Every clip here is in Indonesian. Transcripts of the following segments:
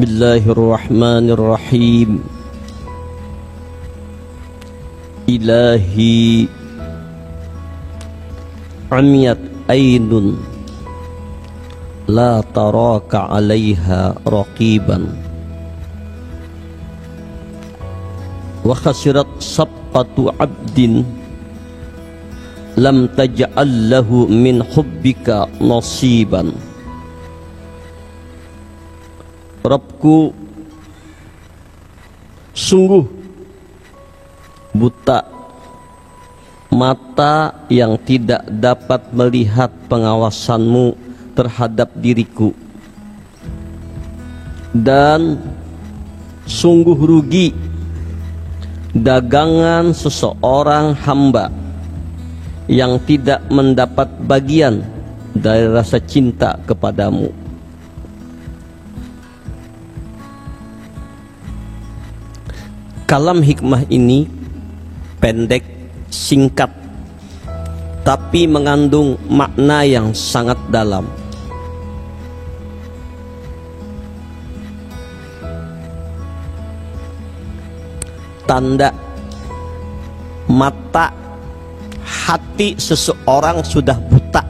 Bismillahirrahmanirrahim. Ilahi amiyat ainun la taraka alaiha raqiban wa khasirat sabqatu abdin lam taj'al lahu min hubbika nasiban. Rabbku, sungguh buta mata yang tidak dapat melihat pengawasanmu terhadap diriku, dan sungguh rugi dagangan seseorang hamba yang tidak mendapat bagian dari rasa cinta kepadamu. Kalam hikmah ini pendek, singkat, tapi mengandung makna yang sangat dalam. Tanda mata hati seseorang sudah buta.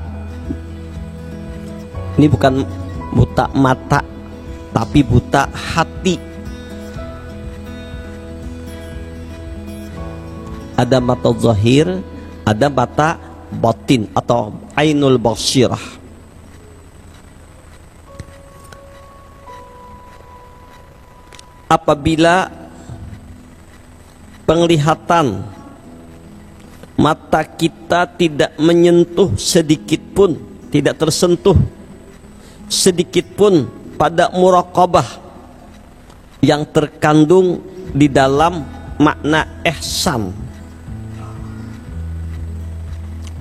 Ini bukan buta mata, tapi buta hati. Ada mata zahir, ada mata batin atau ainul basirah. Apabila penglihatan mata kita tidak menyentuh sedikit pun, tidak tersentuh sedikit pun pada muraqabah yang terkandung di dalam makna ihsan,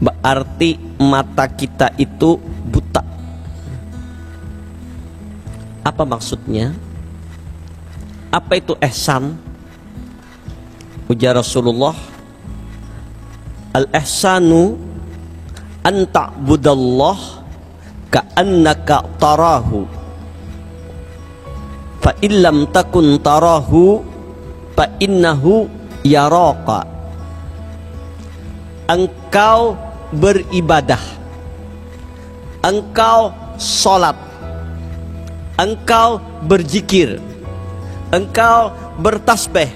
berarti mata kita itu buta. Apa maksudnya? Apa itu ihsan? Ujar Rasulullah, al-ihsanu an ta'budallah ka'annaka tarahu fa illam takun tarahu fa innahu yaraka. Engkau beribadah, engkau sholat, engkau berzikir, engkau bertasbih,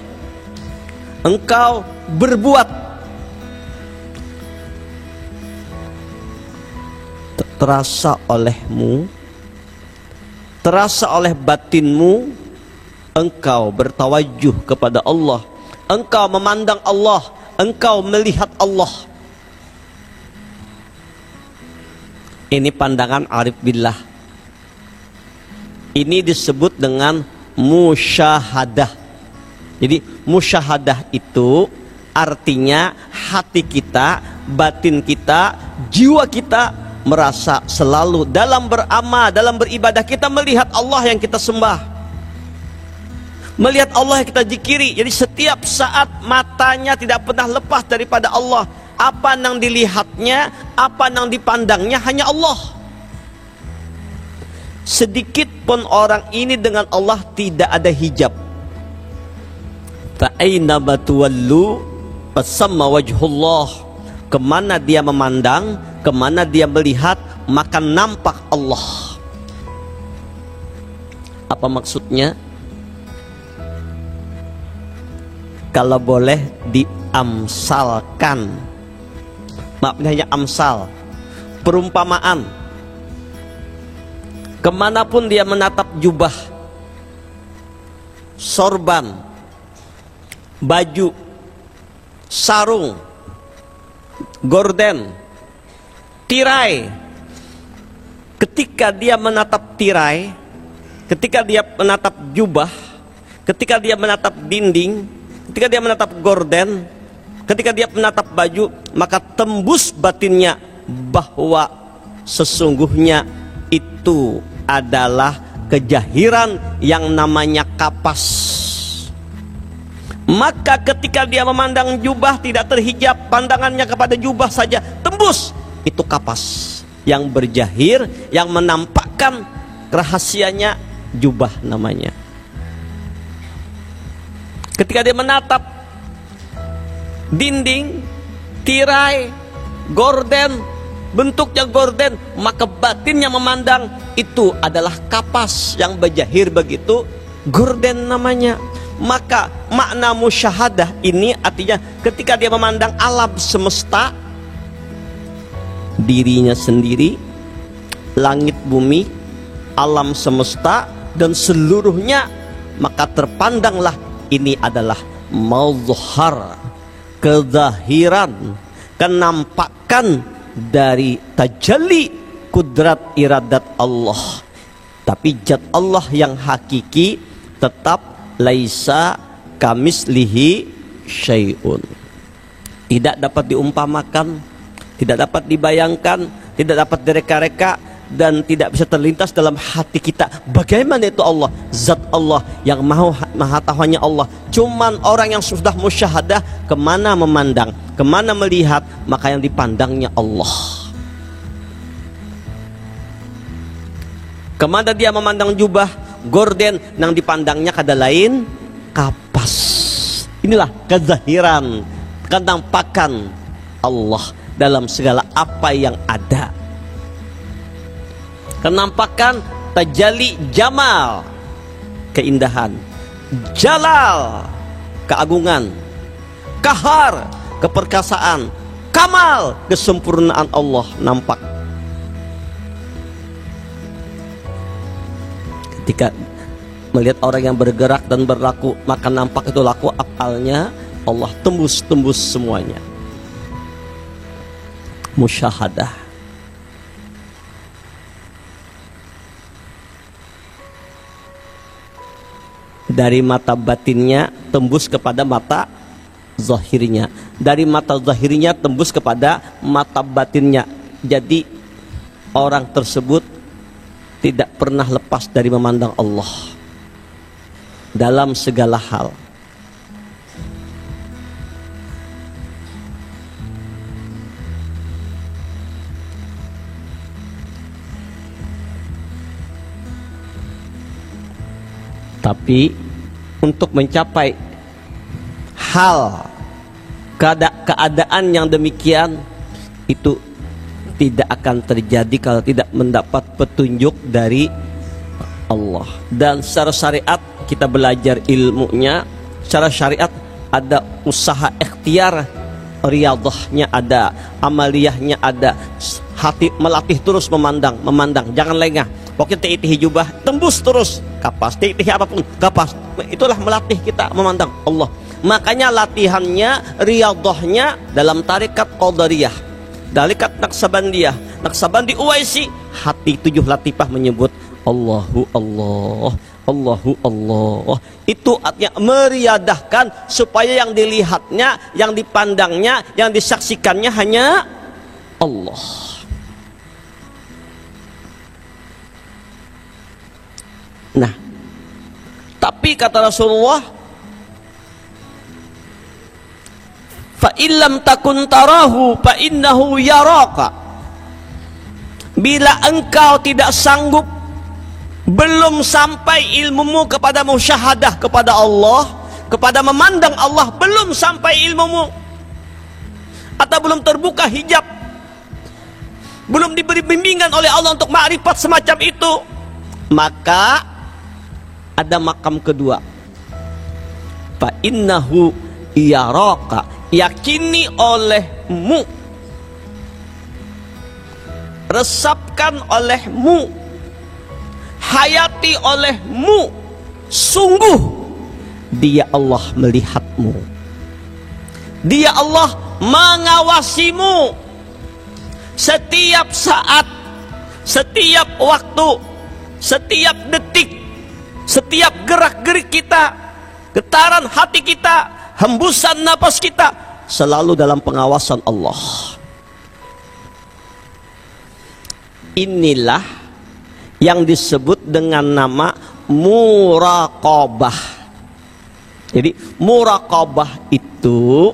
engkau berbuat, terasa olehmu, terasa oleh batinmu, engkau bertawajuh kepada Allah, engkau memandang Allah, engkau melihat Allah. Ini pandangan arif billah. Ini disebut dengan musyahadah. Jadi musyahadah itu artinya hati kita, batin kita, jiwa kita merasa selalu dalam beramal, dalam beribadah kita melihat Allah yang kita sembah, melihat Allah yang kita zikiri. Jadi setiap saat matanya tidak pernah lepas daripada Allah. Apa yang dilihatnya, apa yang dipandangnya hanya Allah. Sedikit pun orang ini dengan Allah tidak ada hijab. Fa aina batuwallu fasamma wajhullah. Kemana dia memandang, kemana dia melihat, maka nampak Allah. Apa maksudnya? Kalau boleh diamsalkan, maafnya hanya amsal, perumpamaan. Kemanapun dia menatap jubah, sorban, baju, sarung, gorden, tirai. Ketika dia menatap tirai, ketika dia menatap jubah, ketika dia menatap dinding, ketika dia menatap gorden, ketika dia menatap baju, maka tembus batinnya bahwa sesungguhnya itu adalah kejahiran yang namanya kapas. Maka ketika dia memandang jubah tidak terhijab, pandangannya kepada jubah saja, tembus, itu kapas yang berjahir, yang menampakkan rahasianya, jubah namanya. Ketika dia menatap dinding, tirai, gorden, bentuknya gorden, maka batinnya memandang itu adalah kapas yang berjahir begitu, gorden namanya. Maka makna musyahadah ini artinya ketika dia memandang alam semesta, dirinya sendiri, langit bumi, alam semesta dan seluruhnya, maka terpandanglah ini adalah mazhar, kezahiran, kenampakan dari tajalli kudrat iradat Allah. Tapi zat Allah yang hakiki tetap laisa kamislihi syai'un. Tidak dapat diumpamakan, tidak dapat dibayangkan, tidak dapat direka-reka, dan tidak bisa terlintas dalam hati kita bagaimana itu Allah, zat Allah yang maha tahunya Allah. Cuman orang yang sudah musyahadah, kemana memandang, kemana melihat, maka yang dipandangnya Allah. Kemana dia memandang jubah, gorden, yang dipandangnya kada lain kapas. Inilah kezahiran, kenampakan Allah dalam segala apa yang ada. Kenampakan tajalli jamal, keindahan, jalal, keagungan, kahar, keperkasaan, kamal, kesempurnaan Allah nampak. Ketika melihat orang yang bergerak dan berlaku, maka nampak itu laku afalnya Allah, tembus semuanya. Musyahadah. Dari mata batinnya tembus kepada mata zahirnya, dari mata zahirnya tembus kepada mata batinnya. Jadi orang tersebut tidak pernah lepas dari memandang Allah dalam segala hal. Tapi untuk mencapai hal keadaan yang demikian itu tidak akan terjadi kalau tidak mendapat petunjuk dari Allah. Dan secara syariat kita belajar ilmunya, secara syariat ada usaha ikhtiar, riyadhahnya ada, amaliyahnya ada. Hati melatih terus memandang, jangan lengah. Pokoknya ti'itihi jubah, tembus terus kapas, ti'itihi apapun kapas. Itulah melatih kita memandang Allah. Makanya latihannya, riyadhahnya dalam tarikat Qadariyah, Dalikat Naqsabandiyah, Naqsabandi Uwaisi, hati 7 latifah menyebut Allahu Allah, Allahu Allah. Itu artinya meriadahkan supaya yang dilihatnya, yang dipandangnya, yang disaksikannya hanya Allah. Nah, tapi kata Rasulullah, fa illam takun tarahu fa innahu yaraka. Bila engkau tidak sanggup, belum sampai ilmumu kepada musyahadah kepada Allah, kepada memandang Allah, belum sampai ilmumu, atau belum terbuka hijab, belum diberi bimbingan oleh Allah untuk ma'rifat semacam itu, maka ada makam kedua. Fa innahu yaraka, yakini olehmu, resapkan olehmu, hayati olehmu, sungguh dia Allah melihatmu, dia Allah mengawasimu setiap saat, setiap waktu, setiap detik, setiap gerak-gerik kita, getaran hati kita, hembusan napas kita, selalu dalam pengawasan Allah. Inilah yang disebut dengan nama muraqabah. Jadi muraqabah itu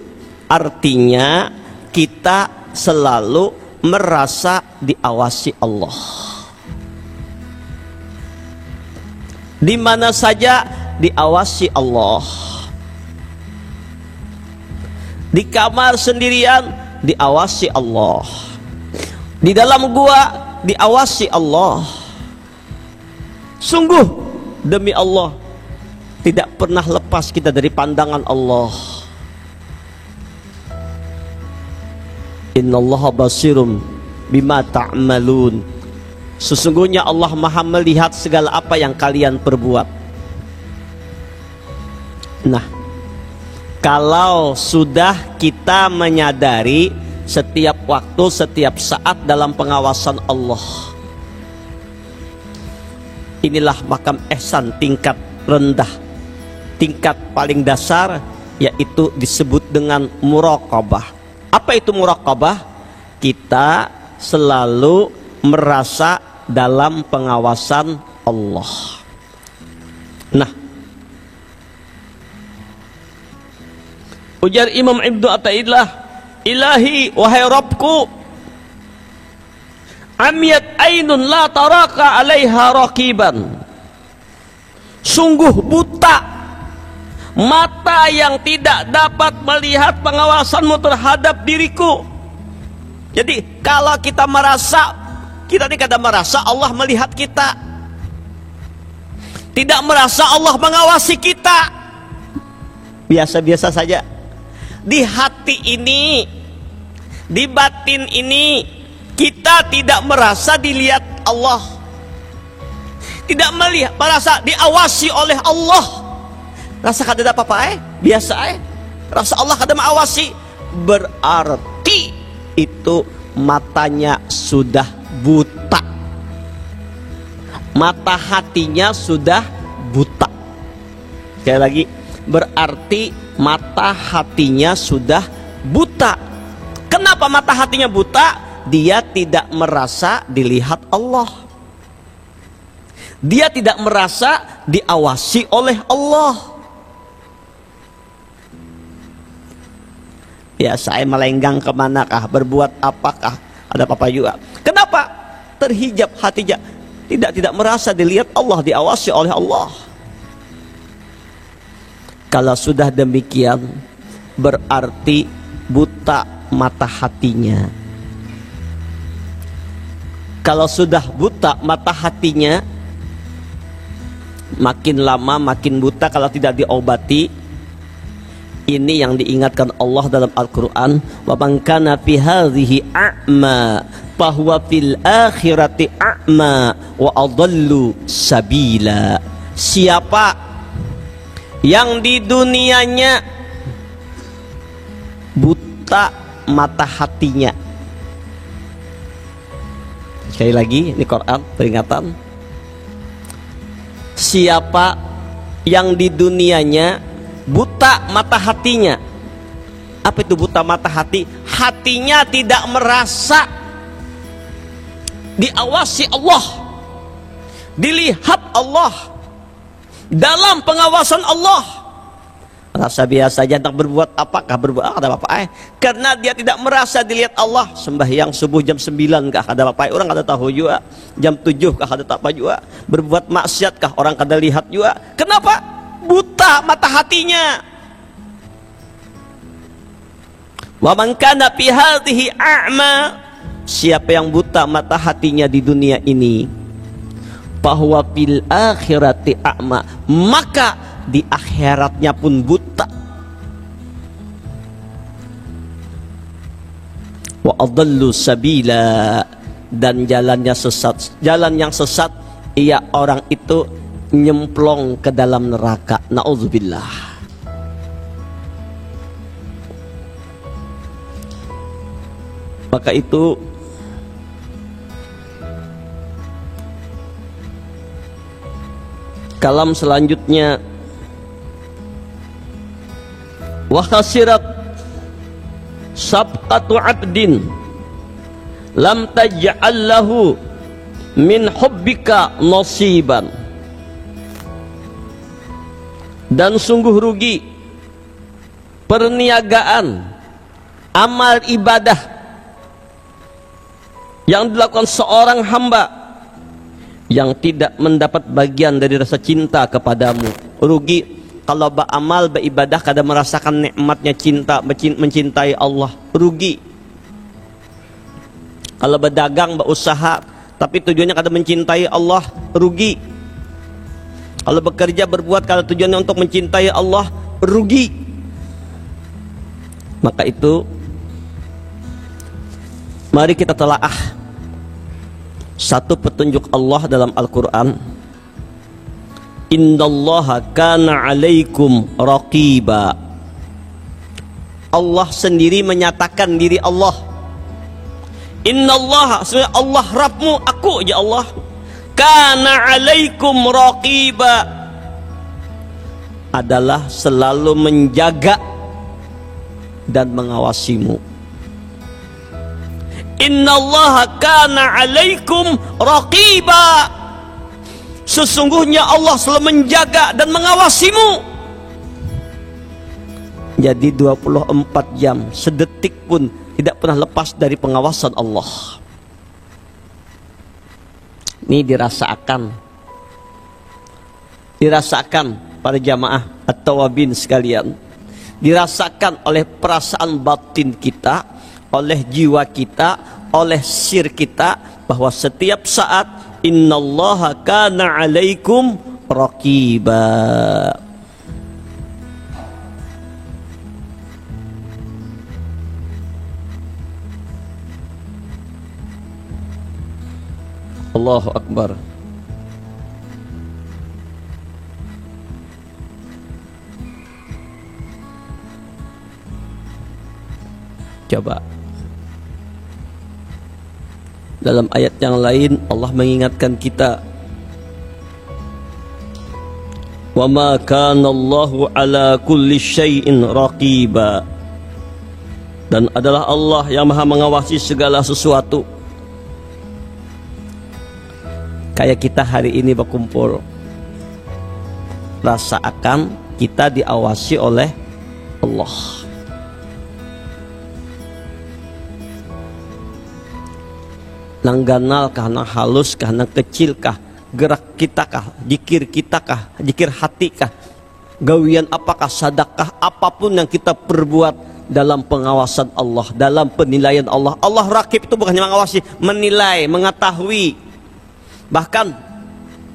artinya kita selalu merasa diawasi Allah. Di mana saja diawasi Allah. Di kamar sendirian diawasi Allah. Di dalam gua diawasi Allah. Sungguh demi Allah, tidak pernah lepas kita dari pandangan Allah. Innallaha basirum bima ta'malun. Sesungguhnya Allah Maha melihat segala apa yang kalian perbuat. Nah, kalau sudah kita menyadari setiap waktu, setiap saat dalam pengawasan Allah, inilah makam ihsan tingkat rendah, tingkat paling dasar, yaitu disebut dengan muraqabah. Apa itu muraqabah? Kita selalu merasa dalam pengawasan Allah. Nah, ujar Imam Ibnu Athaillah, ilahi wahai Rabbku, amiyat ainun la taraka alaiha raqiban. Sungguh buta mata yang tidak dapat melihat pengawasanmu terhadap diriku. Jadi kalau kita merasa, kita ini kadang merasa Allah melihat kita, tidak merasa Allah mengawasi kita, biasa-biasa saja. Di hati ini, di batin ini, kita tidak merasa dilihat Allah, tidak melihat, merasa diawasi oleh Allah. Rasa kada apa-apa biasa rasa Allah kada mengawasi, berarti itu matanya sudah buta, mata hatinya sudah buta. Sekali lagi, berarti mata hatinya sudah buta. Kenapa mata hatinya buta? Dia tidak merasa dilihat Allah, dia tidak merasa diawasi oleh Allah. Ya, saya melenggang kemanakah, berbuat apakah, ada apa-apa juga. Kenapa? Terhijab hatinya, tidak merasa dilihat Allah, diawasi oleh Allah. Kalau sudah demikian, berarti buta mata hatinya. Kalau sudah buta mata hatinya, makin lama makin buta kalau tidak diobati. Ini yang diingatkan Allah dalam Al-Quran, wa man kana fi hadhihi a'ma fahuwa fil akhirati a'ma wa adallu sabila. Siapa yang di dunianya buta mata hatinya, sekali lagi ini Quran peringatan, siapa yang di dunianya buta mata hatinya. Apa itu buta mata hati? Hatinya tidak merasa diawasi Allah, dilihat Allah, dalam pengawasan Allah. Rasa biasa aja, tak berbuat apakah, berbuat ada apa-apa karena dia tidak merasa dilihat Allah. Sembahyang subuh jam 9 kah ada apa-apa, orang kada tahu juga. Jam 7 kah ada tak apa juga. Berbuat maksiat kah orang kada lihat juga. Kenapa? Buta mata hatinya. Wa man kana fi hadhihi a'ma, siapa yang buta mata hatinya di dunia ini, bahwa fil akhirati a'ma, maka di akhiratnya pun buta. Wa adallu sabila, dan jalannya sesat. Jalan yang sesat, ia orang itu nyemplong ke dalam neraka. Na'udzubillah. Maka itu kalam selanjutnya, wa khasirat sabqatu abdin lam taj'al lahu min hubbika nasiban. Dan sungguh rugi perniagaan amal ibadah yang dilakukan seorang hamba yang tidak mendapat bagian dari rasa cinta kepadamu. Rugi kalau beramal, beribadah kada merasakan nikmatnya cinta, mencintai Allah, rugi. Kalau berdagang, berusaha, tapi tujuannya kada mencintai Allah, rugi. Kalau bekerja, berbuat, kalau tujuannya untuk mencintai Allah, rugi. Maka itu, mari kita telaah satu petunjuk Allah dalam Al-Quran. Innallaha kana alaikum raqiba. Allah sendiri menyatakan diri Allah. Innallaha, sebenarnya Allah Rabbmu, aku ya Allah. Kana alaikum raqiba, adalah selalu menjaga dan mengawasimu. Innallaha kana alaikum raqiba, sesungguhnya Allah selalu menjaga dan mengawasimu. Jadi 24 jam, sedetik pun tidak pernah lepas dari pengawasan Allah. Ini dirasakan para jamaah at-tawabin sekalian, dirasakan oleh perasaan batin kita, oleh jiwa kita, oleh sir kita, bahwa setiap saat innallaha kana alaikum raqiba. Allahu Akbar. Coba dalam ayat yang lain Allah mengingatkan kita, wa ma kana Allahu ala kulli syai'in raqiba, dan adalah Allah yang maha mengawasi segala sesuatu. Kayak kita hari ini berkumpul, rasa akan kita diawasi oleh Allah. Nangganal kah, nang halus kah, nang kecil kah, gerak kita kah, zikir kita kah, zikir hati kah, gawian apakah, sedekah, apapun yang kita perbuat dalam pengawasan Allah, dalam penilaian Allah. Allah Raqib itu bukannya mengawasi, menilai, mengetahui. Bahkan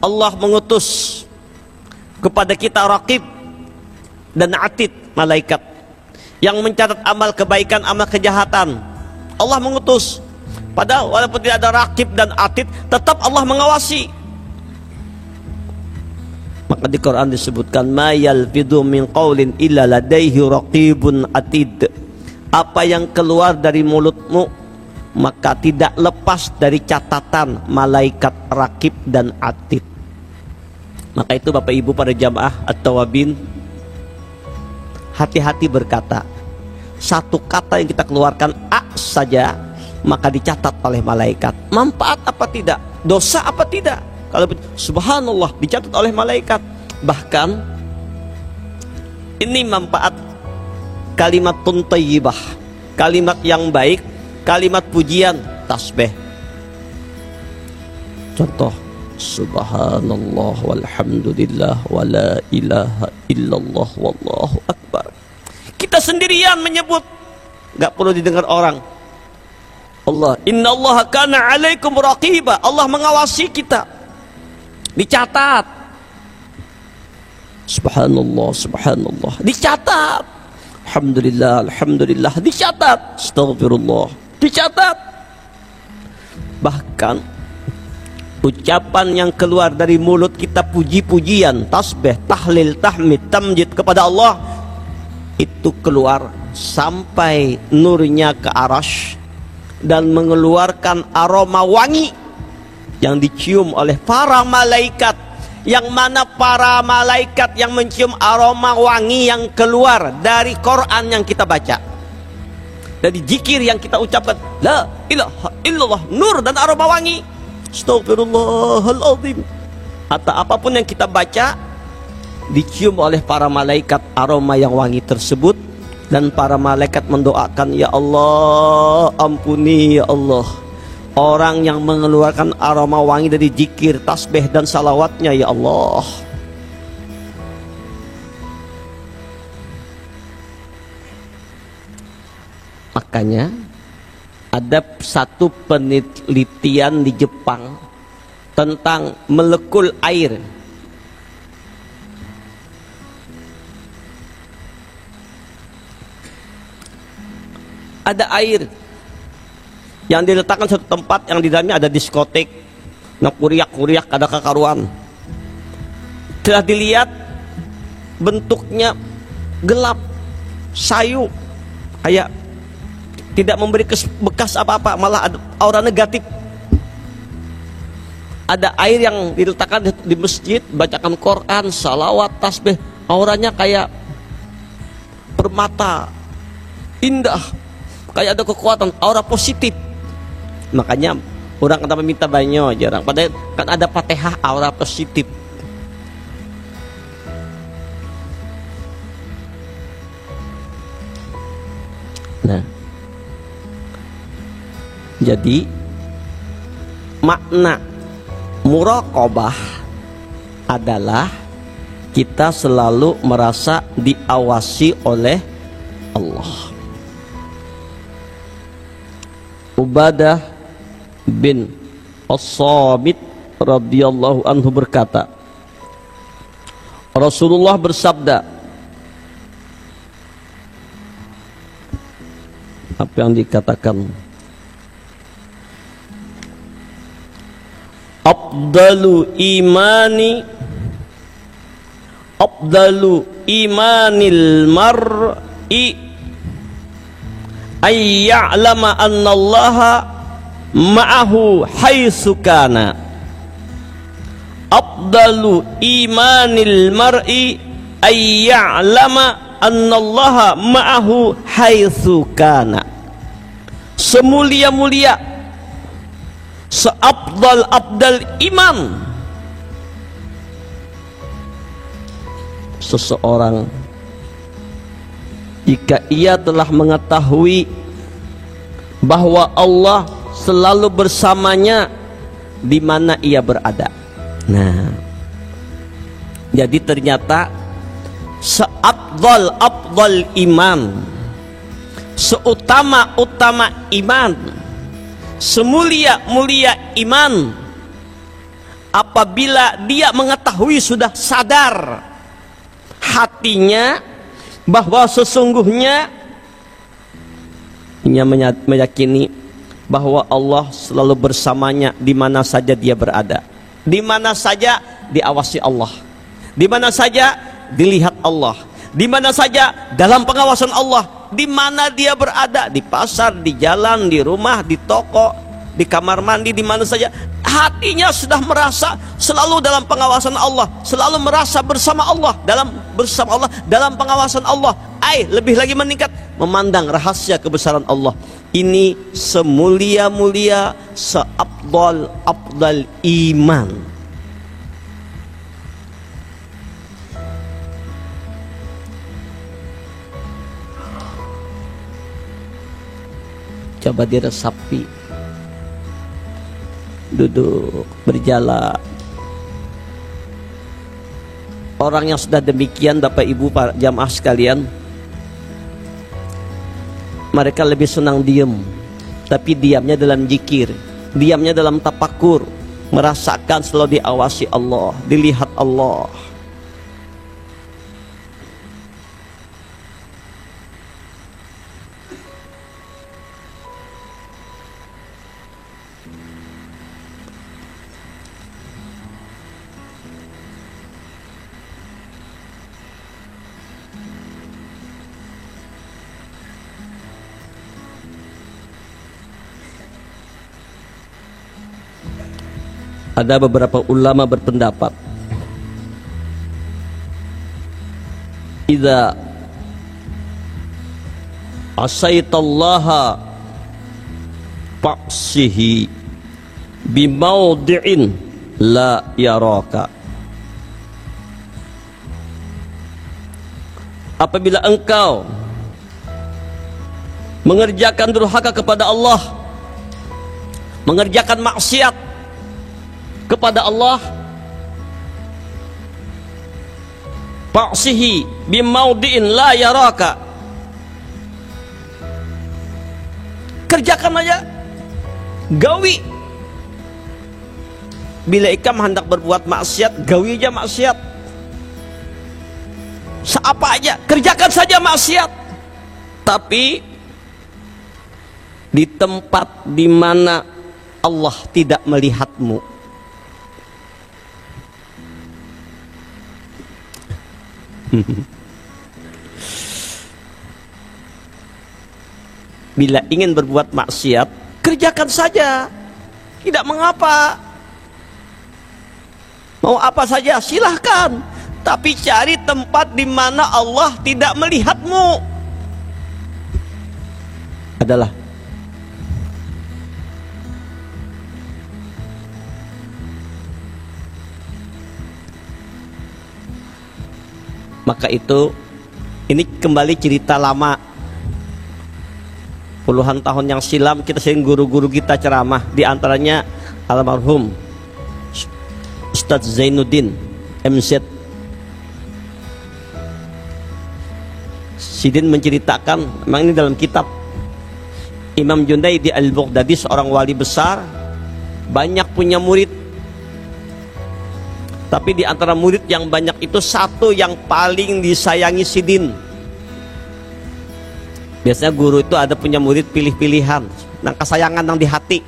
Allah mengutus kepada kita Raqib dan Atid, malaikat yang mencatat amal kebaikan, amal kejahatan. Allah mengutus. Padahal walaupun tidak ada Raqib dan Atid, tetap Allah mengawasi. Maka di Quran disebutkan, ma yalfidu min qaulin illa ladaihi raqibun atid. Apa yang keluar dari mulutmu, maka tidak lepas dari catatan malaikat Raqib dan Atid. Maka itu Bapak Ibu para jamaah at-tawabin, hati-hati berkata. Satu kata yang kita keluarkan A saja, maka dicatat oleh malaikat. Manfaat apa tidak, dosa apa tidak, kalau subhanallah dicatat oleh malaikat. Bahkan ini manfaat kalimatun thayyibah, kalimat yang baik, kalimat pujian, tasbih. Contoh, subhanallah walhamdulillah wala ilaha illallah wallahu akbar. Kita sendirian menyebut, gak perlu didengar orang. Allah, innallaha kana alaikum raqiba, Allah mengawasi kita, dicatat. Subhanallah, subhanallah, dicatat. Alhamdulillah, alhamdulillah, dicatat. Astagfirullah, dicatat. Bahkan ucapan yang keluar dari mulut kita, puji-pujian, tasbih, tahlil, tahmid, tamjid kepada Allah, itu keluar sampai nurnya ke arasy dan mengeluarkan aroma wangi yang dicium oleh para malaikat, yang mana para malaikat yang mencium aroma wangi yang keluar dari Quran yang kita baca, dari zikir yang kita ucapkan, la ilaha illallah, nur dan aroma wangi, astagfirullahaladzim, atau apapun yang kita baca, dicium oleh para malaikat aroma yang wangi tersebut. Dan para malaikat mendoakan, ya Allah, ampuni ya Allah orang yang mengeluarkan aroma wangi dari zikir, tasbih dan salawatnya ya Allah. Makanya ada satu penelitian di Jepang tentang molekul air. Ada air yang diletakkan satu tempat yang di dalamnya ada diskotek, kuriak-kuriak, ada kekaruan. Telah dilihat bentuknya gelap, sayu, kayak tidak memberi bekas apa-apa, malah ada aura negatif. Ada air yang diletakkan di masjid, bacakan Quran, salawat, tasbih, auranya kayak permata, indah, kayak ada kekuatan, aura positif. Makanya orang kenapa minta banyak jarang, padahal kan ada Fatihah aura positif. Nah, jadi makna muraqabah adalah kita selalu merasa diawasi oleh Allah. Ubadah bin As-Samit radhiyallahu anhu berkata, Rasulullah bersabda, apa yang dikatakan, Afdalu imanil mar'i ay ya'lama annallaha ma'ahu haitsu kana. Afdalu imanil mar'i ay ya'lama annallaha ma'ahu haitsu kana. Semulia-mulia, seabdal iman seseorang jika ia telah mengetahui bahwa Allah selalu bersamanya di mana ia berada. Nah, jadi ternyata seabdal iman, seutama iman, semulia iman apabila dia mengetahui, sudah sadar hatinya bahwa sesungguhnya ia meyakini bahwa Allah selalu bersamanya di mana saja dia berada, di mana saja diawasi Allah, di mana saja dilihat Allah, di mana saja dalam pengawasan Allah, di mana dia berada, di pasar, di jalan, di rumah, di toko, di kamar mandi, di mana saja hatinya sudah merasa selalu dalam pengawasan Allah, selalu merasa bersama Allah, dalam pengawasan Allah. Lebih lagi meningkat, memandang rahasia kebesaran Allah. Ini semulia-mulia, seabdal iman. Coba diresapi, duduk, berjalan. Orang yang sudah demikian, Bapak Ibu para jamaah sekalian, mereka lebih senang diam, tapi diamnya dalam zikir, diamnya dalam tafakur, merasakan selalu diawasi Allah, dilihat Allah. Ada beberapa ulama berpendapat, idza asaitallaha fa'sihi bimaudi'in la yaraka. Apabila engkau mengerjakan durhaka kepada Allah, mengerjakan maksiat kepada Allah, fa'sihi bimaudi'in la yaraka, kerjakan aja, gawi. Bila ikam hendak berbuat maksiat, gawi aja maksiat. Seapa aja, kerjakan saja maksiat. Tapi di tempat di mana Allah tidak melihatmu. Bila ingin berbuat maksiat, kerjakan saja, tidak mengapa. Mau apa saja silahkan, tapi cari tempat di mana Allah tidak melihatmu. Adalah maka itu, ini kembali cerita lama. Puluhan tahun yang silam kita sering guru-guru kita ceramah, di antaranya almarhum Ustadz Zainuddin MZ. Sidin menceritakan, memang ini dalam kitab, Imam Junaidi Al-Baghdadi, seorang wali besar, banyak punya murid. Tapi di antara murid yang banyak itu, satu yang paling disayangi Sidin. Biasanya guru itu ada punya murid pilih-pilihan, nang kesayangan nang di hati.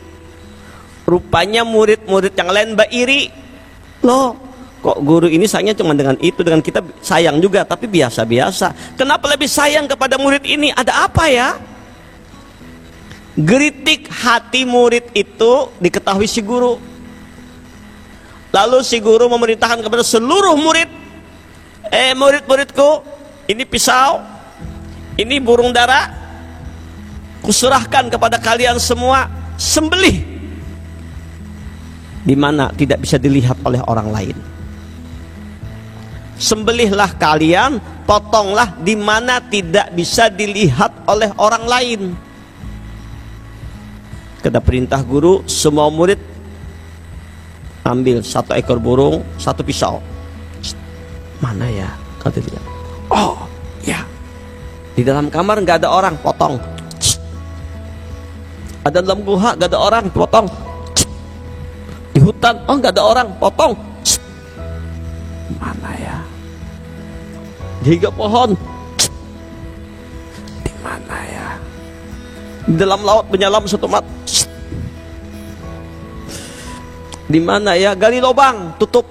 Rupanya murid-murid yang lain iri. Loh, kok guru ini sayangnya cuma dengan itu, dengan kita sayang juga, tapi biasa-biasa. Kenapa lebih sayang kepada murid ini? Ada apa ya? Geritik hati murid itu diketahui si guru. Lalu si guru memerintahkan kepada seluruh murid, murid-muridku, ini pisau, ini burung dara, kuserahkan kepada kalian semua, sembelih di mana tidak bisa dilihat oleh orang lain. Sembelihlah kalian, potonglah di mana tidak bisa dilihat oleh orang lain. Kata perintah guru, semua murid ambil satu ekor burung, satu pisau. Mana ya? Kata dia. Oh, ya. Di dalam kamar nggak ada orang, potong. Ada dalam gua nggak ada orang, potong. Di hutan, oh nggak ada orang, potong. Mana ya? Di pohon. Di mana ya? Di dalam laut menyelam satu mat. Di mana ya? Gali lubang, tutup.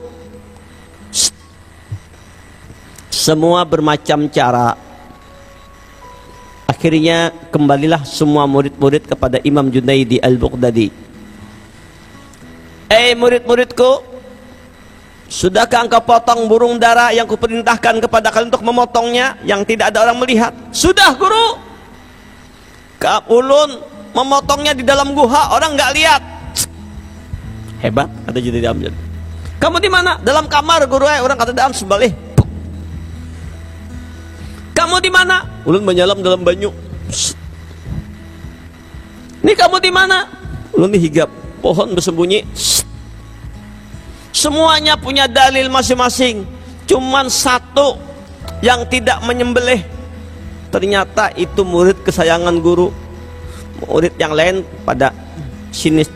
Semua bermacam cara. Akhirnya kembalilah semua murid-murid kepada Imam Junaidi Al-Baghdadi. Murid-muridku, sudahkah engkau potong burung dara yang kuperintahkan kepada kalian untuk memotongnya, yang tidak ada orang melihat? Sudah guru. Ulun memotongnya di dalam guha, orang nggak lihat. Hebat, kata Junaidi Amjad. Kamu di mana? Dalam kamar guru, orang kata dalam sebalik. Kamu di mana? Ulun menyelam dalam banyu. Ini kamu di mana? Ulun higap pohon bersembunyi. Semuanya punya dalil masing-masing. Cuman satu yang tidak menyembelih. Ternyata itu murid kesayangan guru. Murid yang lain pada sinis.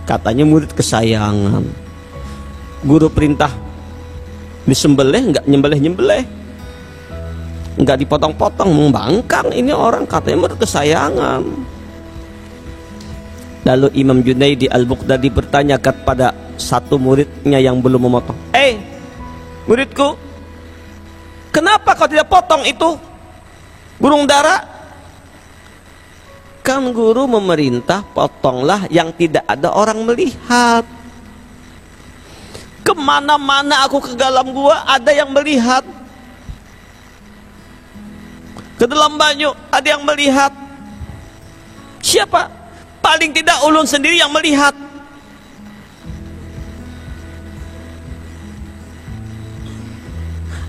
Katanya murid kesayangan. Guru perintah disembelih, nggak nyembelih-nyembelih, nggak dipotong-potong, membangkang. Ini orang katanya murid kesayangan. Lalu Imam Junaidi Al-Baghdadi bertanya kepada satu muridnya yang belum memotong, muridku, kenapa kau tidak potong itu burung dara? Kan guru memerintah potonglah yang tidak ada orang melihat. Kemana-mana aku ke dalam gua ada yang melihat. Ke dalam banyu ada yang melihat. Siapa? Paling tidak ulun sendiri yang melihat.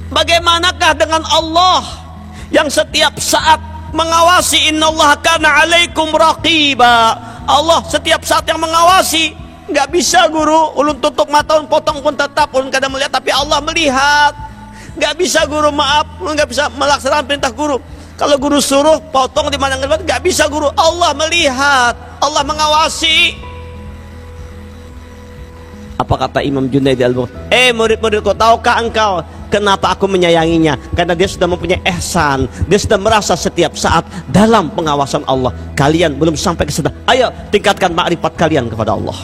Bagaimanakah dengan Allah yang setiap saat mengawasi? Innallaha kana 'alaikum raqiba. Allah setiap saat yang mengawasi. Nggak bisa guru, ulun tutup mata, ulun potong pun tetap ulun kadang melihat, tapi Allah melihat. Nggak bisa guru, maaf, ulun nggak bisa melaksanakan perintah guru. Kalau guru suruh potong di mana nggak bisa guru. Allah melihat, Allah mengawasi. Apa kata Imam Junaidi al-Baghdadi? Murid-muridku, tahukah engkau kenapa aku menyayanginya? Karena dia sudah mempunyai ihsan, dia sudah merasa setiap saat dalam pengawasan Allah. Kalian belum sampai ke sana. Ayo tingkatkan makrifat kalian kepada Allah.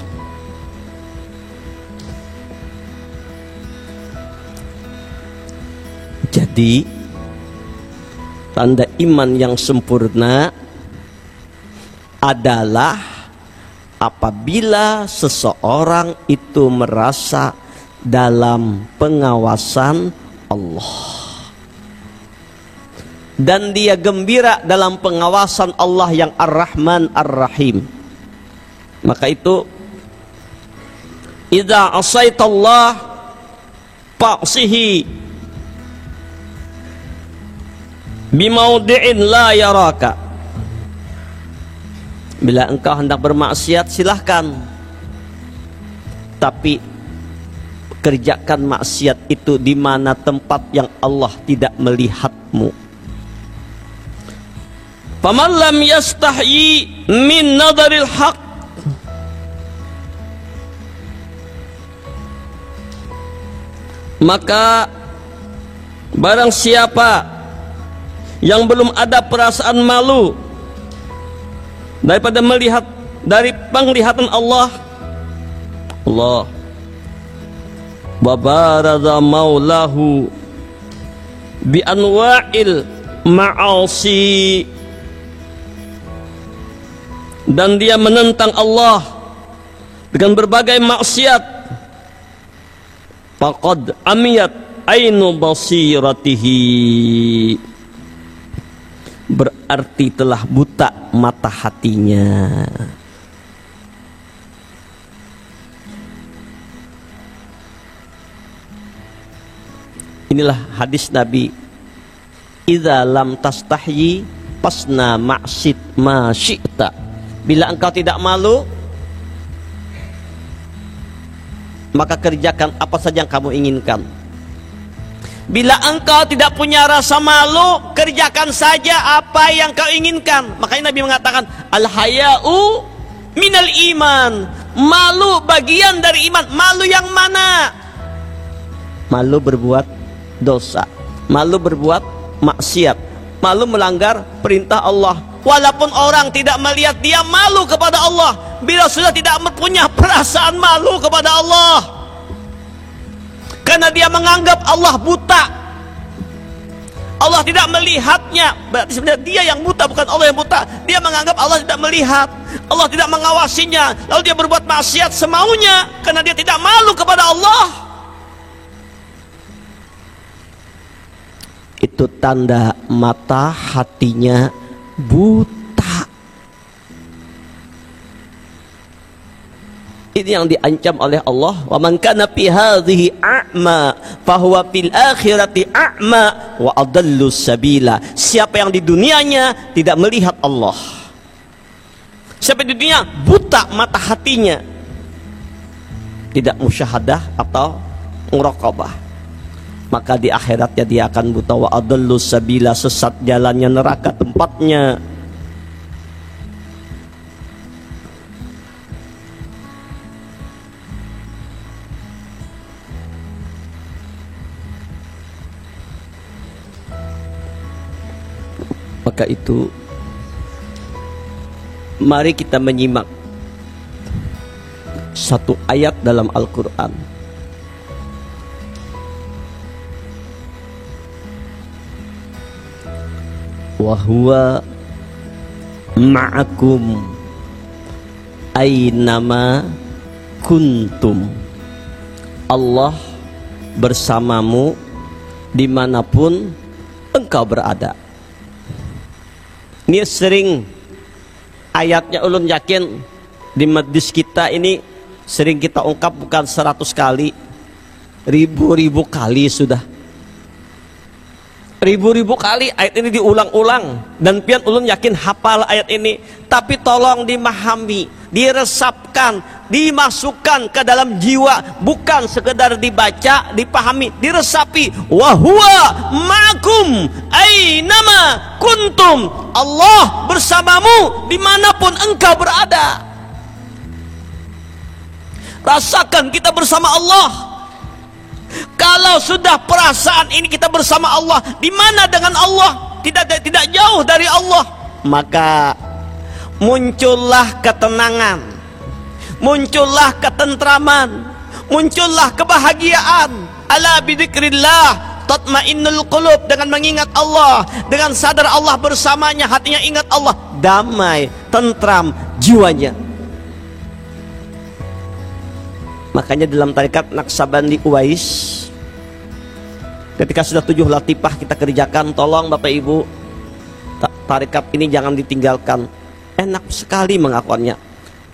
Jadi tanda iman yang sempurna adalah apabila seseorang itu merasa dalam pengawasan Allah dan dia gembira dalam pengawasan Allah yang Ar-Rahman Ar-Rahim. Maka itu idza asaitallah fa'sihi bimaudi'in la yaraka. Bila engkau hendak bermaksiat silahkan, tapi kerjakan maksiat itu di mana tempat yang Allah tidak melihatmu. Faman lam yastahyi min nadaril haq, maka barang siapa yang belum ada perasaan malu daripada melihat dari penglihatan Allah, wa barada maulahu bi anwa'il ma'asi, dan dia menentang Allah dengan berbagai maksiat, faqad amiyat ainu basiratihi, berarti telah buta mata hatinya. Inilah hadis Nabi, idza lam tastahyi pasna ma'sid ma syi'ta. Bila engkau tidak malu, maka kerjakan apa saja yang kamu inginkan. Bila engkau tidak punya rasa malu, kerjakan saja apa yang kau inginkan. Makanya Nabi mengatakan, al-haya'u minal iman. Malu bagian dari iman. Malu yang mana? Malu berbuat dosa, malu berbuat maksiat, malu melanggar perintah Allah. Walaupun orang tidak melihat, dia malu kepada Allah. Bila sudah tidak punya perasaan malu kepada Allah, karena dia menganggap Allah buta, Allah tidak melihatnya, berarti sebenarnya dia yang buta, bukan Allah yang buta. Dia menganggap Allah tidak melihat, Allah tidak mengawasinya, lalu dia berbuat maksiat semaunya karena dia tidak malu kepada Allah. Itu tanda mata hatinya buta. Ini yang diancam oleh Allah, wa man kana fi hadhihi a'ma fahuwa fil akhirati a'ma wa adallu sabila. Siapa yang di dunianya tidak melihat Allah, siapa di dunia buta mata hatinya, tidak musyahadah atau muraqabah, maka di akhiratnya dia akan buta. Wa adallu sabila, sesat jalannya, neraka tempatnya. Maka itu mari kita menyimak satu ayat dalam Al-Quran. Wa huwa ma'akum aynama kuntum. Allah bersamamu dimanapun engkau berada. Ini sering ayatnya ulun yakin di majlis kita ini sering kita ungkap, bukan 100 kali, ribu-ribu kali sudah. ribu-ribu kali ayat ini diulang-ulang, dan pian ulun yakin hafal ayat ini, tapi tolong dimahami, diresapkan, dimasukkan ke dalam jiwa, bukan sekedar dibaca, dipahami, diresapi. Wa huwa ma'akum ainama kuntum, Allah bersamamu dimanapun engkau berada. Rasakan kita bersama Allah. Kalau sudah perasaan ini kita bersama Allah, di mana dengan Allah? Tidak jauh dari Allah, maka muncullah ketenangan, muncullah ketentraman, muncullah kebahagiaan. Ala bidzikrillah tatmainnul qulub. Dengan mengingat Allah, dengan sadar Allah bersamanya, hatinya ingat Allah, damai, tentram jiwanya. Makanya dalam tarekat Naqsabandi Uwais, ketika sudah 7 latifah kita kerjakan, tolong Bapak Ibu, tarekat ini jangan ditinggalkan. Enak sekali mengakuannya,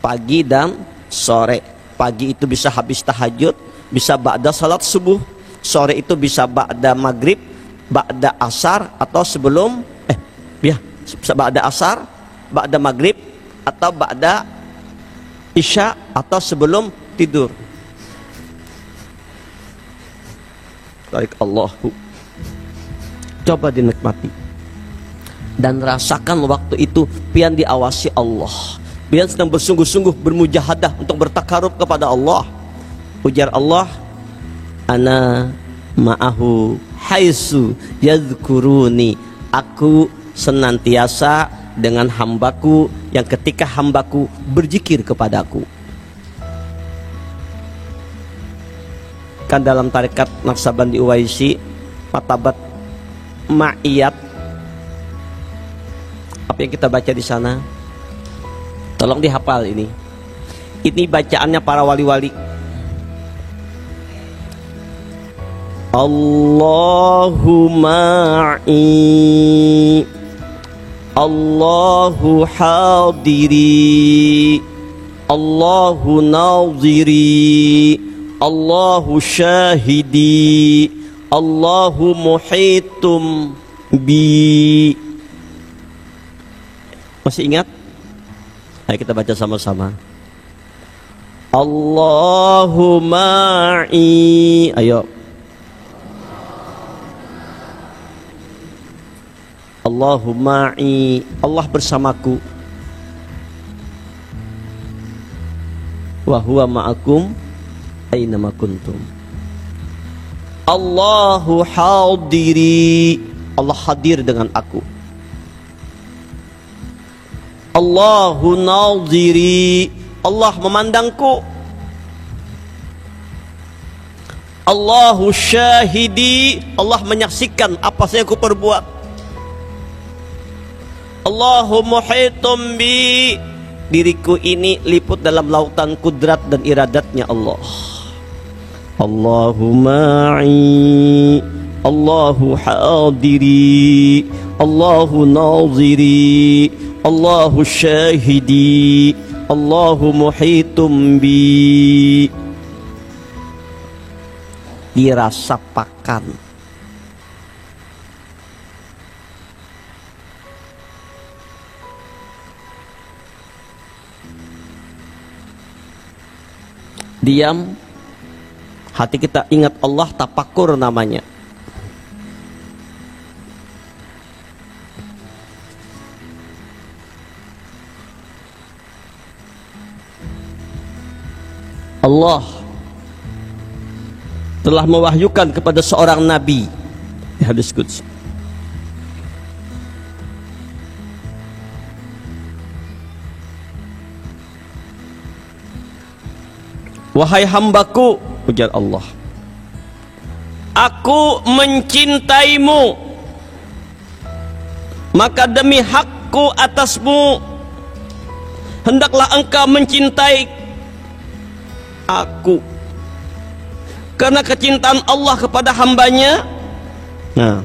pagi dan sore. Pagi itu bisa habis tahajud, bisa ba'da salat subuh. Sore itu bisa ba'da maghrib, ba'da asar, atau sebelum bisa ba'da asar, ba'da maghrib, atau ba'da isya, atau sebelum tidur. Tarik Allahu, coba dinikmati dan rasakan waktu itu pian diawasi Allah, pian sedang bersungguh-sungguh bermujahadah untuk bertakarub kepada Allah. Ujar Allah, ana ma'ahu haitsu yadhkuruni, aku senantiasa dengan hambaku yang ketika hambaku berzikir kepadaku. Kan dalam tarekat Naqsabandi Uwaisi, matabat ma'iyat, apa yang kita baca di sana, tolong dihafal ini. Ini bacaannya para wali-wali. Allahu ma'i, Allahu hadiri, Allahu naziri, Allahu syahidi, Allahu muhitum bi. Masih ingat? Ayo kita baca sama-sama. Allahu ma'i. Ayo. Allahu ma'i, Allah bersamaku. Wa huwa ma'akum aynama kuntum. Allahu hadiri, Allah hadir dengan aku. Allahu naziri, Allah memandangku. Allahu syahidi, Allah menyaksikan apa yang aku perbuat. Allahu muhitum bi, diriku ini liput dalam lautan kudrat dan iradatnya Allah. Allahu ma'i, Allahu hadiri, Allahu naziri, Allahu syahidi, Allahu muhitum bi. Dirasapakan. Diam, hati kita ingat Allah, tapakur namanya. Allah telah mewahyukan kepada seorang nabi di hadis qudsi, wahai hambaku, ujar Allah, aku mencintaimu, maka demi hakku atasmu hendaklah engkau mencintai aku. Karena kecintaan Allah kepada hambanya, nah,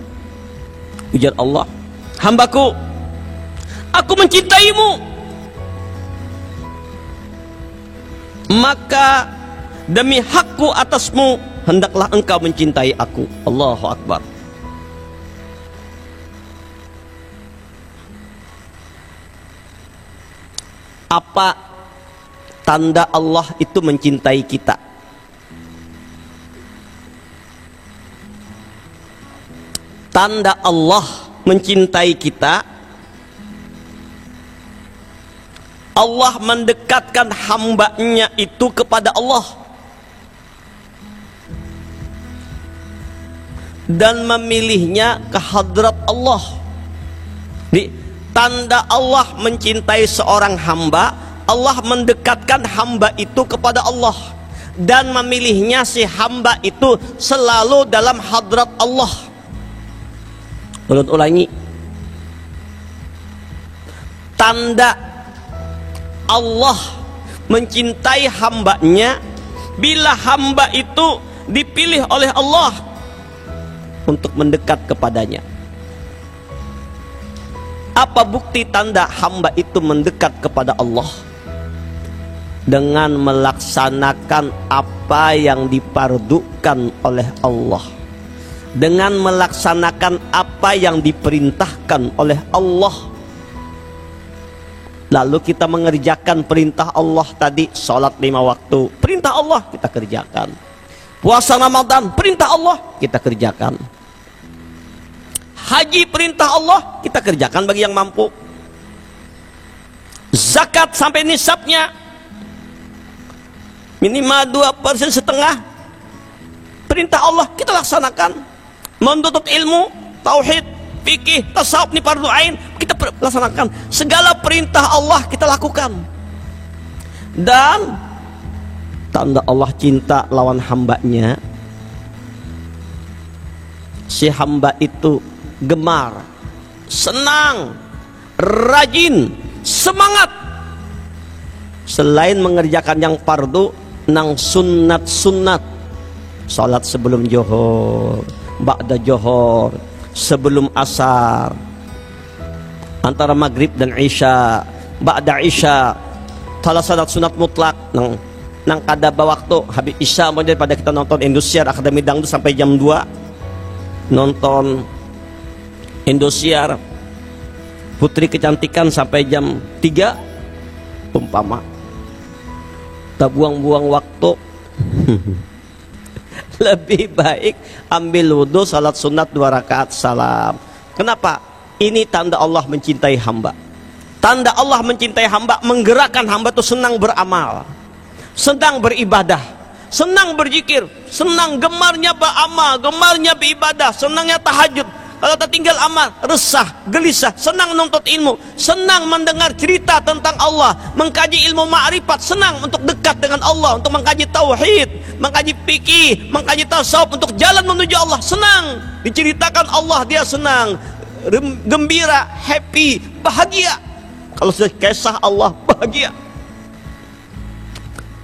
ujar Allah, hambaku, aku mencintaimu, maka demi hakku atasmu hendaklah engkau mencintai aku. Allahu Akbar. Apa tanda Allah itu mencintai kita? Tanda Allah mencintai kita, Allah mendekatkan hambanya itu kepada Allah dan memilihnya ke hadrat Allah. Di tanda Allah mencintai seorang hamba, Allah mendekatkan hamba itu kepada Allah dan memilihnya si hamba itu selalu dalam hadrat Allah. Ulangi. Tanda Allah mencintai hambanya bila hamba itu dipilih oleh Allah untuk mendekat kepadanya. Apa bukti tanda hamba itu mendekat kepada Allah? Dengan melaksanakan apa yang dipardukan oleh Allah, dengan melaksanakan apa yang diperintahkan oleh Allah. Lalu kita mengerjakan perintah Allah tadi, sholat 5 waktu, perintah Allah kita kerjakan. Puasa Ramadan, perintah Allah kita kerjakan. Haji, perintah Allah kita kerjakan bagi yang mampu. Zakat sampai nisabnya minimal 2,5%, perintah Allah kita laksanakan. Menuntut ilmu, tauhid, fikih, tasawuf, ini fardu ain, kita laksanakan. Segala perintah Allah kita lakukan. Dan tanda Allah cinta lawan hambanya, si hamba itu gemar, senang, rajin, semangat. Selain mengerjakan yang fardu, nang sunat-sunat, salat sebelum johor, ba'da johor, sebelum asar, antara maghrib dan isya, ba'da isya, salah salat sunat mutlak nang kada waktu habis isya, mau daripada kita nonton Indosiar Akademi Dangdut sampai jam 2, nonton Indosiar Putri Kecantikan sampai jam 3 umpama, tak buang-buang waktu. Lebih baik ambil wudhu, salat sunat 2 rakaat, salam. Kenapa? Ini tanda Allah mencintai hamba. Tanda Allah mencintai hamba menggerakkan hamba itu senang beramal, senang beribadah, senang berzikir, senang gemarnya beramal, gemarnya beribadah, senangnya tahajud. Kalau tertinggal amal, resah, gelisah, senang menuntut ilmu, senang mendengar cerita tentang Allah, mengkaji ilmu ma'rifat, senang untuk dekat dengan Allah, untuk mengkaji tauhid, mengkaji fikih, mengkaji tasawuf, untuk jalan menuju Allah, senang. Diceritakan Allah, dia senang, gembira, happy, bahagia. Kalau sudah kisah Allah, bahagia.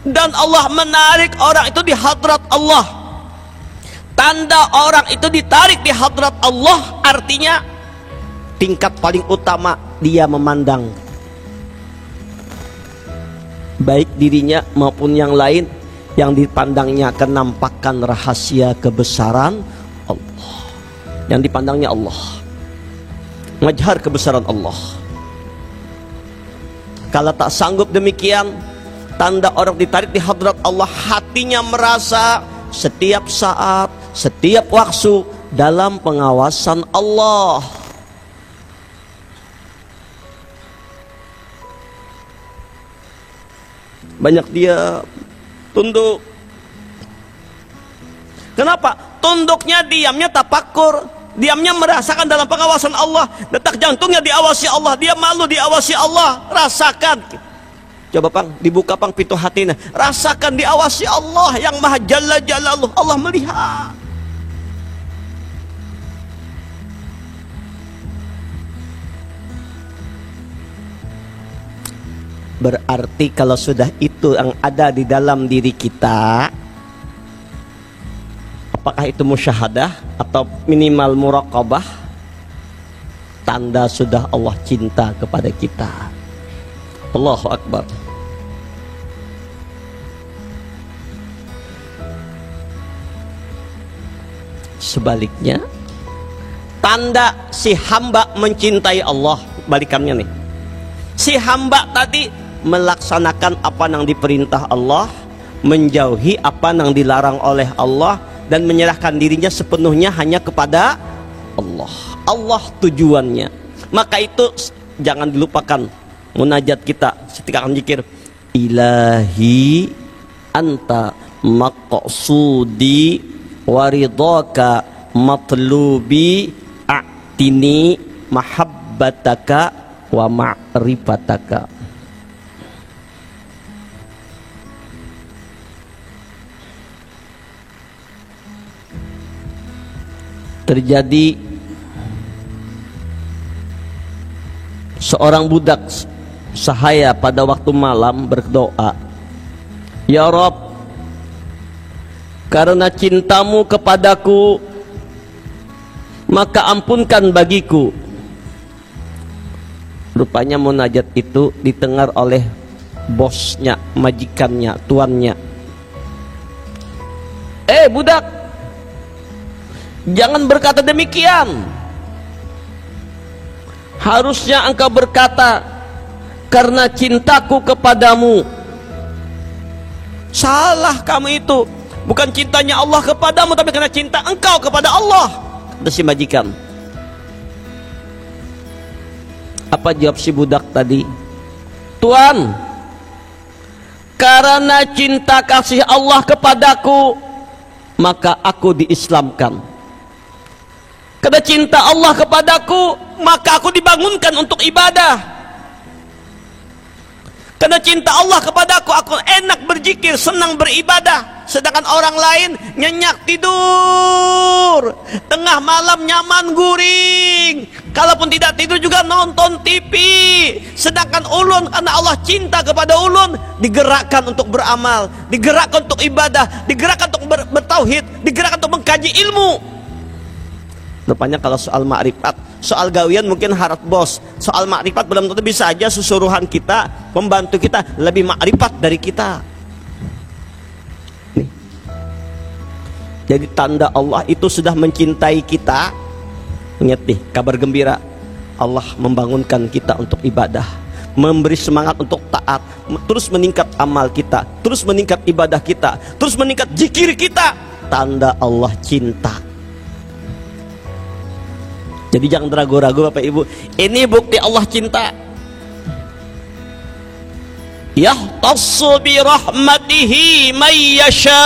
Dan Allah menarik orang itu di hadrat Allah. Tanda orang itu ditarik di hadrat Allah artinya tingkat paling utama dia memandang baik dirinya maupun yang lain, yang dipandangnya kenampakan rahasia kebesaran Allah, yang dipandangnya Allah, majhar kebesaran Allah. Kalau tak sanggup demikian, tanda orang ditarik di hadrat Allah, hatinya merasa setiap saat, setiap waktu dalam pengawasan Allah. Banyak dia tunduk. Kenapa? Tunduknya, diamnya tafakur, diamnya merasakan dalam pengawasan Allah. Detak jantungnya diawasi Allah, dia malu diawasi Allah. Rasakan. Coba pang, dibuka pang pintu hatinya, rasakan diawasi Allah yang maha jalla jalaluh. Allah melihat. Berarti kalau sudah itu yang ada di dalam diri kita, apakah itu musyahadah atau minimal muraqabah, tanda sudah Allah cinta kepada kita. Allahu Akbar. Sebaliknya, tanda si hamba mencintai Allah, balikannya nih, si hamba tadi melaksanakan apa yang diperintah Allah, menjauhi apa yang dilarang oleh Allah, dan menyerahkan dirinya sepenuhnya hanya kepada Allah. Allah tujuannya. Maka itu jangan dilupakan munajat kita ketika akan zikir, ilahi anta maqsudi waridhaka matlubi a'tini mahabbataka wa ma'rifataka. Terjadi seorang budak sahaya pada waktu malam berdoa, ya Rabb, karena cintamu kepadaku maka ampunkan bagiku. Rupanya munajat itu didengar oleh bosnya, majikannya, tuannya. Budak, jangan berkata demikian. Harusnya engkau berkata, karena cintaku kepadamu. Salah kamu itu. Bukan cintanya Allah kepadamu, tapi karena cinta engkau kepada Allah, kata si majikan. Apa jawab si budak tadi? Tuan, karena cinta kasih Allah kepadaku, maka aku diislamkan. Karena cinta Allah kepadaku, maka aku dibangunkan untuk ibadah. Karena cinta Allah kepadaku, aku enak berzikir, senang beribadah. Sedangkan orang lain nyenyak tidur, tengah malam nyaman guring, kalaupun tidak tidur juga nonton TV. Sedangkan ulun, karena Allah cinta kepada ulun, digerakkan untuk beramal, digerakkan untuk ibadah, digerakkan untuk bertauhid, digerakkan untuk mengkaji ilmu. Rupanya kalau soal makrifat, soal gawian mungkin harap bos. Soal makrifat belum tentu, bisa aja susuruhan kita, pembantu kita lebih makrifat dari kita. Nih. Jadi tanda Allah itu sudah mencintai kita. Ingat nih, kabar gembira, Allah membangunkan kita untuk ibadah, memberi semangat untuk taat, terus meningkat amal kita, terus meningkat ibadah kita, terus meningkat zikir kita. Tanda Allah cinta. Jadi jangan ragu-ragu Bapak Ibu, ini bukti Allah cinta. Yahtassu bi rahmatihi may yasha.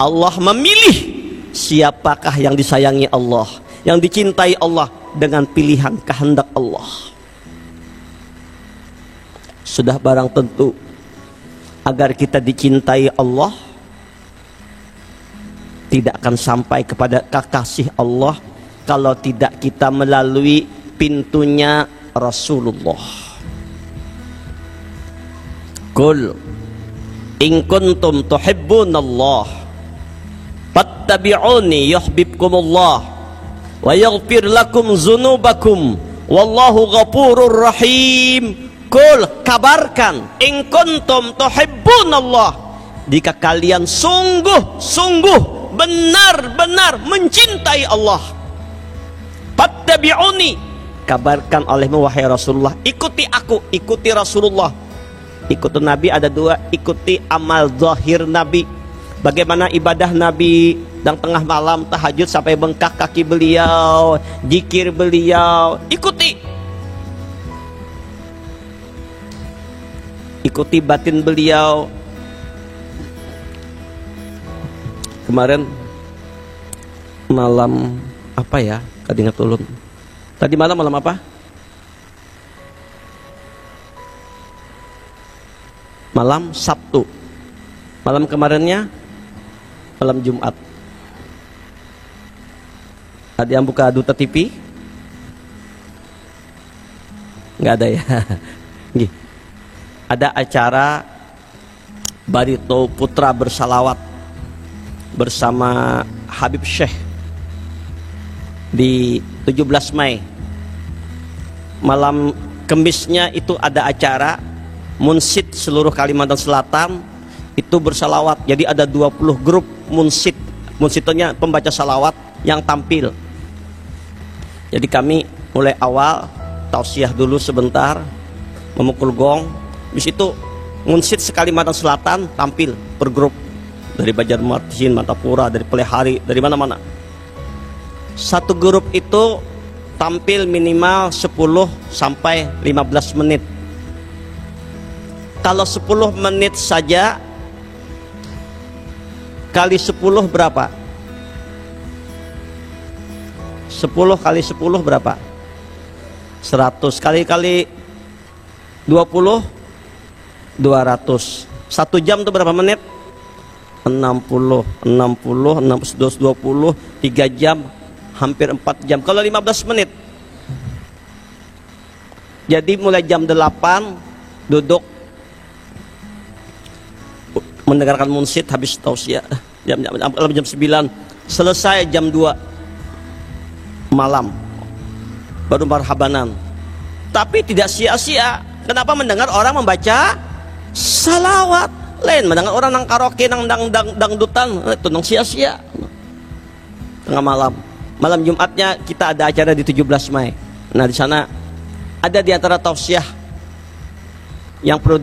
Allah memilih siapakah yang disayangi Allah, yang dicintai Allah dengan pilihan kehendak Allah. Sudah barang tentu agar kita dicintai Allah, tidak akan sampai kepada kekasih Allah kalau tidak kita melalui pintunya Rasulullah. Qul in kuntum tuhibbunallah fattabi'uni yuhibbukumullah wa yaghfir lakum dzunubakum wallahu ghafurur rahim. Qul, kabarkan, in kuntum tuhibbunallah, jika kalian sungguh-sungguh benar-benar mencintai Allah, fattabi'uni, kabarkan olehmu wahai Rasulullah, ikuti aku, ikuti Rasulullah. Ikuti Nabi ada dua, ikuti amal zahir Nabi, bagaimana ibadah Nabi dan tengah malam tahajud sampai bengkak kaki beliau, zikir beliau, ikuti. Ikuti batin beliau. Kemarin malam apa ya? Kadingat ulun. Tadi malam apa? Malam Sabtu. Malam kemarinnya malam Jumat. Ada yang buka Duta TV? Nggak ada ya. Ada acara Barito Putra bersalawat bersama Habib Syekh di 17 Mei. Malam Kemisnya itu ada acara munsid seluruh Kalimantan Selatan itu bersalawat. Jadi ada 20 grup munsid. Munsidnya pembaca salawat yang tampil. Jadi kami mulai awal tausiah dulu sebentar, memukul gong. Habis itu munsyid se-Kalimantan Selatan tampil per grup, dari Banjarmasin, Martapura, dari Pelihari, dari mana-mana. Satu grup itu tampil minimal 10 sampai 15 menit. Kalau 10 menit saja kali 10 berapa? 10 kali 10 berapa? 100 kali 20 200. 1 jam itu berapa menit? 60 120 3 jam, hampir 4 jam. Kalau 15 menit, jadi mulai jam 8 duduk mendengarkan munsyid, habis tausiah jam 9, selesai jam 2 malam baru marhabanan. Tapi tidak sia-sia. Kenapa? Mendengar orang membaca salawat. Lain mendengar orang nang karaoke, nang dangdutan, itu nang sia-sia. Tengah malam Jumatnya kita ada acara di 17 Mei. Nah, di sana ada di antara tausiah yang perlu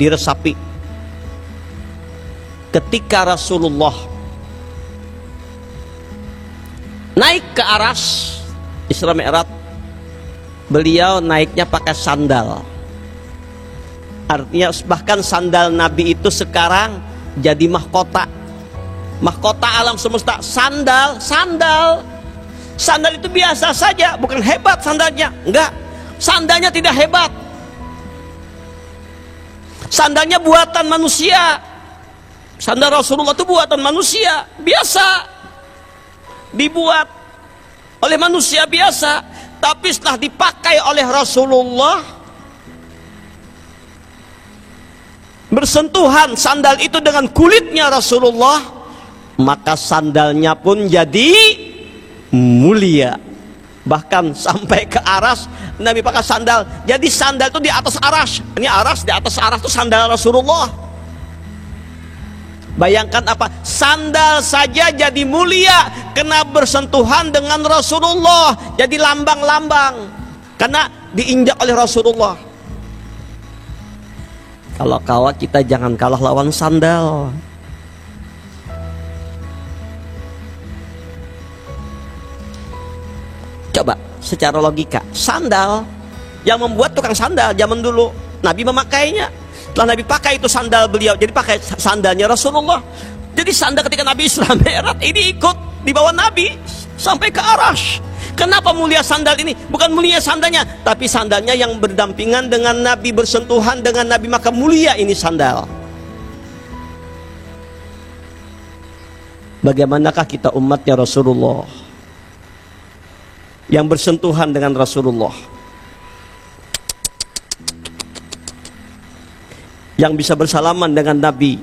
diresapi. Ketika Rasulullah naik ke aras Isra Mi'raj, beliau naiknya pakai sandal. Artinya bahkan sandal Nabi itu sekarang jadi mahkota alam semesta. Sandal itu biasa saja, bukan hebat sandalnya. Enggak, sandalnya tidak hebat. Sandalnya buatan manusia. Sandal Rasulullah itu buatan manusia, biasa, dibuat oleh manusia biasa. Tapi setelah dipakai oleh Rasulullah, bersentuhan sandal itu dengan kulitnya Rasulullah, maka sandalnya pun jadi mulia. Bahkan sampai ke aras Nabi pakai sandal. Jadi sandal itu di atas aras. Ini aras, di atas aras itu sandal Rasulullah. Bayangkan apa? Sandal saja jadi mulia kena bersentuhan dengan Rasulullah, jadi lambang-lambang karena diinjak oleh Rasulullah. Kalau kalah, kita jangan kalah lawan sandal. Coba secara logika, sandal yang membuat tukang sandal zaman dulu, Nabi memakainya. Setelah Nabi pakai itu sandal beliau, jadi pakai sandalnya Rasulullah. Jadi sandal ketika Nabi Isra Mi'raj ini ikut di bawah Nabi sampai ke aras. Kenapa mulia sandal ini? Bukan mulia sandalnya, tapi sandalnya yang berdampingan dengan Nabi, bersentuhan dengan Nabi, maka mulia ini sandal. Bagaimanakah kita umatnya Rasulullah yang bersentuhan dengan Rasulullah, yang bisa bersalaman dengan Nabi,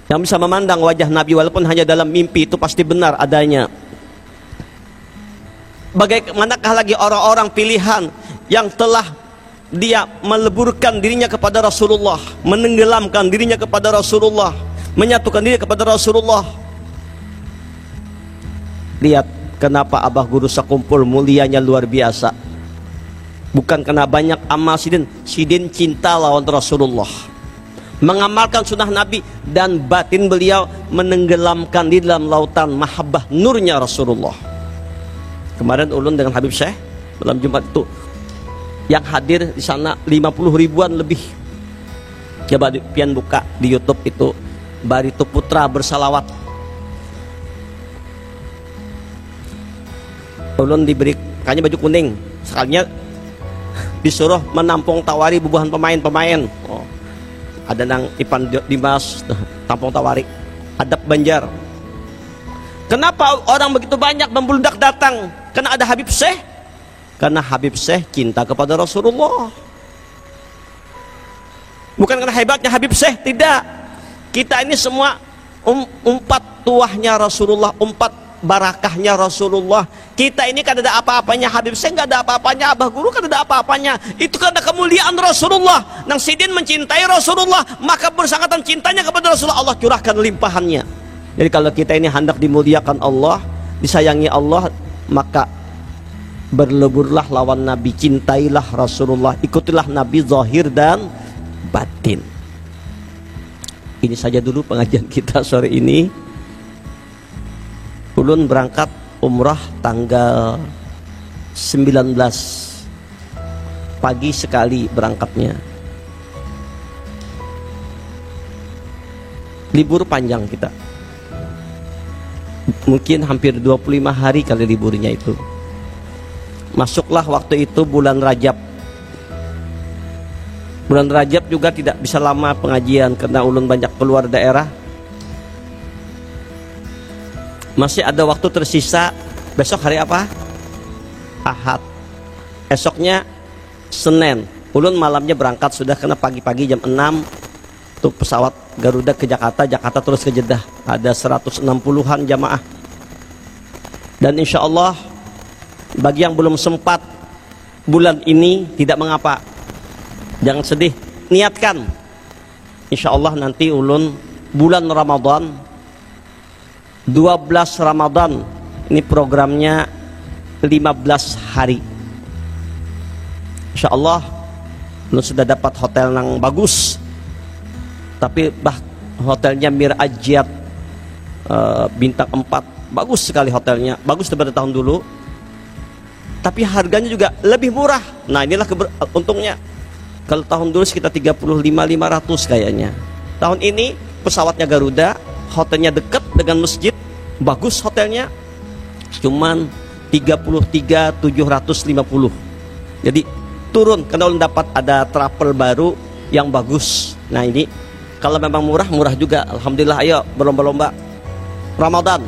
yang bisa memandang wajah Nabi walaupun hanya dalam mimpi, itu pasti benar adanya. Bagaimanakah lagi orang-orang pilihan yang telah dia meleburkan dirinya kepada Rasulullah, menenggelamkan dirinya kepada Rasulullah, menyatukan diri kepada Rasulullah. Lihat kenapa Abah Guru sekumpul mulianya luar biasa. Bukan karena banyak amal sidin cinta lawan Rasulullah, mengamalkan sunnah Nabi, dan batin beliau menenggelamkan di dalam lautan mahabbah nurnya Rasulullah. Kemarin ulun dengan Habib Syekh malam Jumat itu yang hadir di sana 50 ribuan lebih. Coba pian buka di YouTube itu, Barito Putra bersalawat. Ulun diberi kayaknya baju kuning, sekalinya disuruh menampung tawari bubuhan pemain-pemain. Oh, ada nang Ipan Dimas tampung tawari, adab Banjar. Kenapa orang begitu banyak membludak datang? Karena ada Habib Syekh. Karena Habib Syekh cinta kepada Rasulullah. Bukan karena hebatnya Habib Syekh, tidak. Kita ini semua umpat tuahnya Rasulullah, umpat barakahnya Rasulullah. Kita ini kan ada apa-apanya, Habib Syekh nggak ada apa-apanya, Abah Guru kan ada apa-apanya. Itu karena kemuliaan Rasulullah. Nang sidin mencintai Rasulullah, maka bersangkutan cintanya kepada Rasulullah, Allah curahkan limpahannya. Jadi kalau kita ini hendak dimuliakan Allah, disayangi Allah, maka berleburlah lawan Nabi, cintailah Rasulullah, ikutilah Nabi zahir dan batin. Ini saja dulu pengajian kita sore ini. Ulun berangkat umrah tanggal 19 pagi sekali berangkatnya. Libur panjang kita, mungkin hampir 25 hari kali liburnya itu. Masuklah waktu itu bulan Rajab. Bulan Rajab juga tidak bisa lama pengajian karena ulun banyak keluar daerah. Masih ada waktu tersisa. Besok hari apa? Ahad. Esoknya Senin. Ulun malamnya berangkat sudah, karena pagi-pagi jam 6 tuh pesawat Garuda ke Jakarta, Jakarta terus ke Jeddah. Ada 160-an jamaah. Dan insya Allah bagi yang belum sempat bulan ini tidak mengapa, jangan sedih, niatkan. Insya Allah nanti ulun bulan Ramadan 12 Ramadan, ini programnya 15 hari. Insya Allah ulun sudah dapat hotel yang bagus, tapi hotelnya Mirajat bintang 4, bagus sekali hotelnya, bagus daripada tahun dulu, tapi harganya juga lebih murah. Nah inilah untungnya. Kalau tahun dulu sekitar 35.500 kayaknya. Tahun ini pesawatnya Garuda, hotelnya dekat dengan masjid, bagus hotelnya, cuman 33.750. Jadi turun karena ulun dapat ada travel baru yang bagus. Nah ini kalau memang murah juga, alhamdulillah. Ayo berlomba-lomba Ramadan,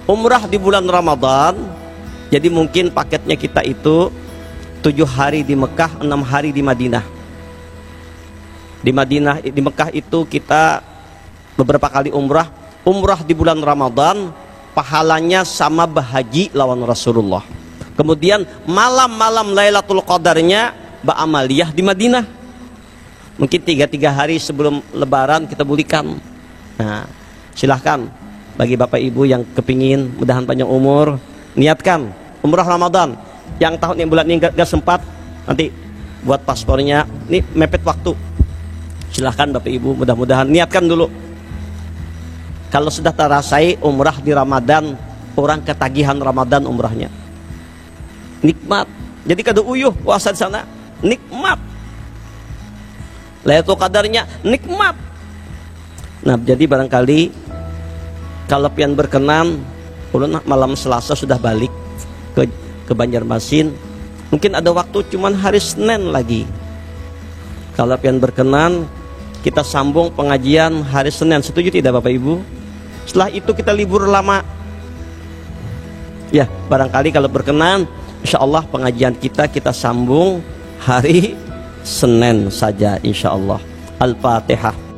umrah di bulan Ramadan. Jadi mungkin paketnya kita itu 7 hari di Mekah, 6 hari di Madinah. Di Mekah itu kita beberapa kali umrah. Umrah di bulan Ramadan pahalanya sama berhaji lawan Rasulullah. Kemudian malam-malam Lailatul Qadarnya ba'amaliyah di Madinah. Mungkin 3 hari sebelum Lebaran kita bulikan. Nah, silahkan bagi Bapak Ibu yang kepingin mudahan panjang umur, niatkan umrah Ramadan. Yang tahun yang bulan ini gak sempat, nanti buat paspornya, ini mepet waktu. Silahkan Bapak Ibu, mudah-mudahan niatkan dulu. Kalau sudah terasai umrah di Ramadan, orang ketagihan Ramadan umrahnya, nikmat. Jadi kada uyuh puasa di sana, nikmat. Lailatul Qadarnya nikmat. Nah jadi barangkali kalau pian berkenan, ulun malam Selasa sudah balik ke Banjarmasin. Mungkin ada waktu cuman hari Senin lagi. Kalau pian berkenan, kita sambung pengajian hari Senin. Setuju tidak Bapak Ibu? Setelah itu kita libur lama. Ya, barangkali kalau berkenan, insya Allah pengajian kita sambung hari Senin saja insya Allah. Al-Fatihah.